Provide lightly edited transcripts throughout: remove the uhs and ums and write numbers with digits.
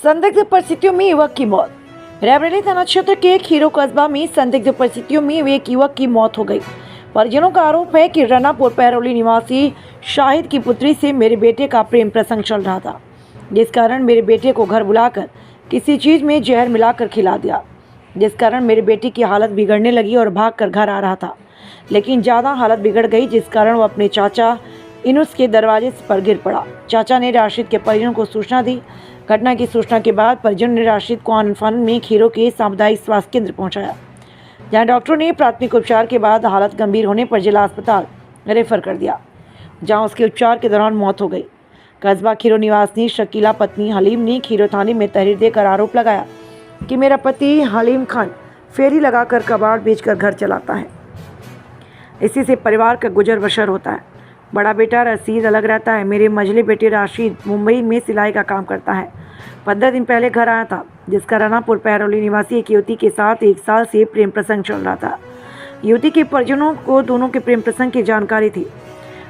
संदिग्ध परिस्थितियों में युवक की मौत। रायबरेली थाना क्षेत्र के खीरो कस्बा में संदिग्ध परिस्थितियों में एक युवक की मौत हो गई। परिजनों का आरोप है कि रनापुर पैरोली निवासी शाहिद की पुत्री से मेरे बेटे का प्रेम प्रसंग चल रहा था, जिस कारण मेरे बेटे को घर बुलाकर किसी चीज में जहर मिलाकर खिला दिया, जिस कारण मेरे बेटे की हालत बिगड़ने लगी और भागकर घर आ रहा था, लेकिन ज़्यादा हालत बिगड़ गई, जिस कारण वो अपने चाचा इनुस के दरवाजे पर गिर पड़ा। चाचा ने राशिद के परिजनों को सूचना दी। घटना की सूचना के बाद परिजनों ने राशिद को आनफान में खीरो के सामुदायिक स्वास्थ्य केंद्र पहुंचाया, जहां डॉक्टरों ने प्राथमिक उपचार के बाद हालत गंभीर होने पर जिला अस्पताल रेफर कर दिया, जहां उसके उपचार के दौरान मौत हो गई। कस्बा खीरो निवासी शकीला पत्नी हलीम ने खीरो थाने में तहरीर देकर आरोप लगाया कि मेरा पति हलीम खान फेरी लगाकर कबाड़ बेचकर घर चलाता है, इसी से परिवार का गुजर बसर होता है। बड़ा बेटा रशीद अलग रहता है। मेरे मझले बेटे राशिद मुंबई में सिलाई का काम करता है। 15 दिन पहले घर आया था, जिसका रनापुर पैरोली निवासी एक युवती के साथ 1 साल से प्रेम प्रसंग चल रहा था। युवती के परिजनों को दोनों के प्रेम प्रसंग की जानकारी थी।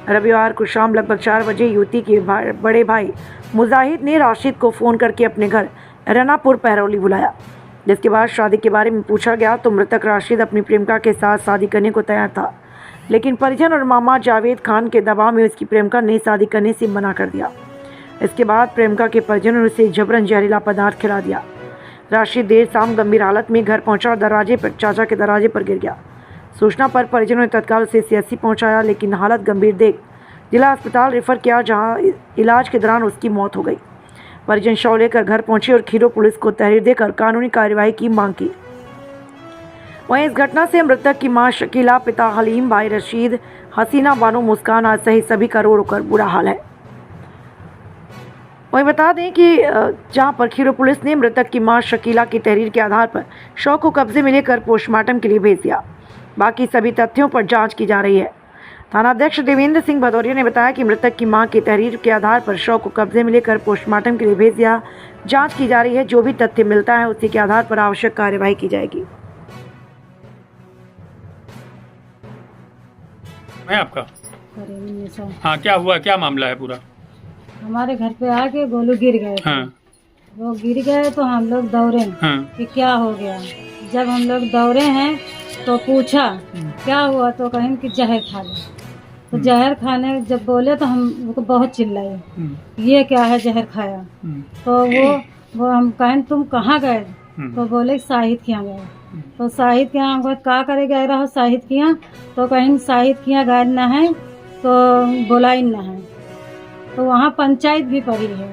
रविवार को शाम लगभग 4 बजे युवती के बड़े भाई मुजाहिद ने राशिद को फ़ोन करके अपने घर रनापुर पैरोली बुलाया, जिसके बाद शादी के बारे में पूछा गया तो मृतक राशिद अपनी प्रेमिका के साथ शादी करने को तैयार था, लेकिन परिजन और मामा जावेद खान के दबाव में उसकी प्रेमिका ने शादी करने से मना कर दिया। इसके बाद प्रेमिका के परिजनों ने उसे जबरन जहरीला पदार्थ खिला दिया। राशिद देर शाम गंभीर हालत में घर पहुंचा और चाचा के दरवाजे पर गिर गया। सूचना पर परिजनों ने तत्काल उसे CHC पहुंचाया, लेकिन हालत गंभीर देख जिला अस्पताल रेफर किया, जहां इलाज के दौरान उसकी मौत हो गई। परिजन शव लेकर घर पहुंचे और खीरो पुलिस को तहरीर देकर कानूनी कार्यवाही की मांग की। वहीं इस घटना से मृतक की मां शकीला, पिता हलीम, भाई रशीद, हसीना बानो, मुस्कान आज सहित सभी का रो कर बुरा हाल है। वहीं बता दें कि जहां पर खीरो पुलिस ने मृतक की मां शकीला की तहरीर के आधार पर शव को कब्जे में लेकर पोस्टमार्टम के लिए भेज दिया। बाकी सभी तथ्यों पर जांच की जा रही है। थानाध्यक्ष देवेंद्र सिंह भदौरिया ने बताया कि मृतक की मां की तहरीर के आधार पर शव को कब्जे में लेकर पोस्टमार्टम के लिए भेज दिया। जाँच की जा रही है। जो भी तथ्य मिलता है उसी के आधार पर आवश्यक कार्यवाही की जाएगी। है आपका? हाँ, क्या हुआ, क्या मामला है पूरा? हमारे घर पे आके गोलू गिर गए। हाँ। वो गिर गए तो हम लोग दौड़े। हाँ। कि क्या हो गया। जब हम लोग दौड़े हैं तो पूछा क्या हुआ, तो कहें कि जहर खा लो। तो जहर खाने जब बोले तो हम को बहुत चिल्लाए, ये क्या है जहर खाया। तो वो हम कहें तुम कहाँ गए, तो बोले शाहिद के यहाँ गए। तो शाहिद के यहाँ क्या करे गए रहो शाहिद के यहाँ, तो कहीं शाहिद के यहाँ गए न है तो बोलाई न है। तो वहाँ पंचायत भी पड़ी है,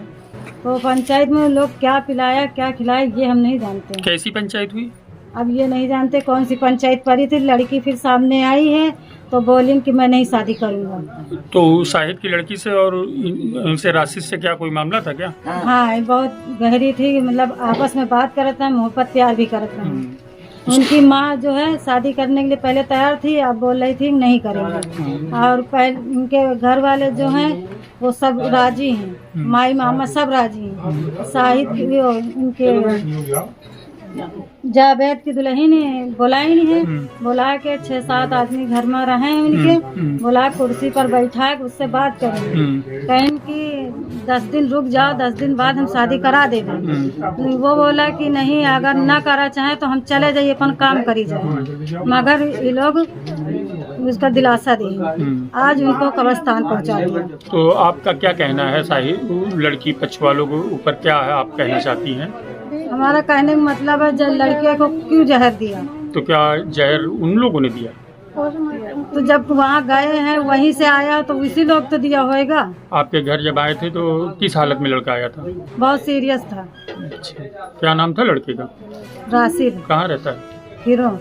तो पंचायत में लोग क्या पिलाया क्या खिलाया ये हम नहीं जानते। कैसी पंचायत हुई? अब ये नहीं जानते कौन सी पंचायत पड़ी थी। लड़की फिर सामने आई है तो बोली कि मैं नहीं शादी करूँगा। तो शाहिद की लड़की से और उनसे राशिद से क्या कोई मामला था क्या? हाँ, बहुत गहरी थी, मतलब आपस में बात करता है, मोहब्बत प्यार भी करता है। उनकी माँ जो है शादी करने के लिए पहले तैयार थी, अब बोल रही थी नहीं करेंगे। और पहले उनके घर वाले जो हैं वो सब राजी हैं, माई मामा सब राजी हैं। शाहिद की उनके जावेद की दुल्हन ने बुलाई नहीं है, बुला के 6-7 आदमी घर में रहे हैं उनके, बुला कुर्सी पर बैठा के उससे बात करें, कहें कि 10 दिन रुक जाओ, 10 दिन बाद हम शादी करा देंगे। वो बोला कि नहीं, अगर ना करा चाहे तो हम चले जाइए, अपन काम करी जाए। मगर ये लोग उसका दिलासा दिए, आज उनको कब्रिस्तान पहुंचा दिया। तो आपका क्या कहना है शाहिद लड़की पक्ष वालों के ऊपर, क्या है आप कहना चाहती हैं? हमारा कहने का मतलब है जब लड़कियों को क्यों जहर दिया। तो क्या जहर उन लोगों ने दिया? तो जब वहाँ गए हैं वहीं से आया तो उसी लोग तो दिया होएगा। आपके घर जब आए थे तो किस हालत में लड़का आया था? बहुत सीरियस था। अच्छा, क्या नाम था लड़के का? राशिद। कहाँ रहता है? खीरो।